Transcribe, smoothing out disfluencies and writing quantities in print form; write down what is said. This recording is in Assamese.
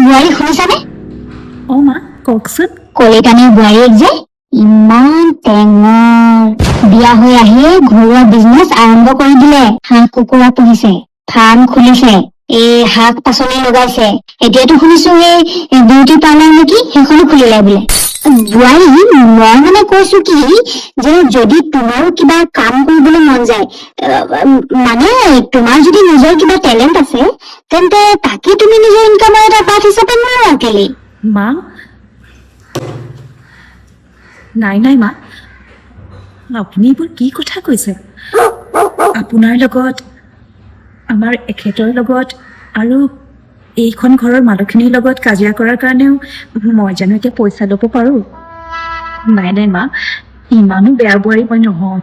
বোৱাৰী শুনিছানে? মা কওকচোন। কলিতানীৰ বোৱাৰীয়েক যে ইমান টেঙৰ, বিয়া হৈ আহি ঘৰুৱা বিজনেছ আৰম্ভ কৰি দিলে। হাঁহ কুকুৰা পুহিছে, ফাৰ্ম খুলিছে, এই শাক পাচলি লগাইছে। এতিয়াতো শুনিছো এই বিউটি পাৰ্লাৰ নেকি সেইখনো খুলিলে বোলে। বোৱাৰী, মই মানে কৈছো কি যে যদি তোমাৰো কিবা কাম কৰিবলৈ মন যায়, মানে তোমাৰ যদি নিজৰ কিবা টেলেণ্ট আছে তেন্তে তাকে তুমি নিজৰ ইনকামৰ এটা বাট হিচাপে নোলোৱা কেলে? মা, নাই মা, আপুনি এইবোৰ কি কথা কৈছে? আপোনাৰ লগত, আমাৰ এখেতৰ লগত আৰু এইখন ঘৰৰ মানুহখিনিৰ লগত কাজিয়া কৰাৰ কাৰণেও মই জানো এতিয়া পইচা ল'ব পাৰোঁ? নাই মা, ইমানো বেয়া বোৱাৰী মই নহয়।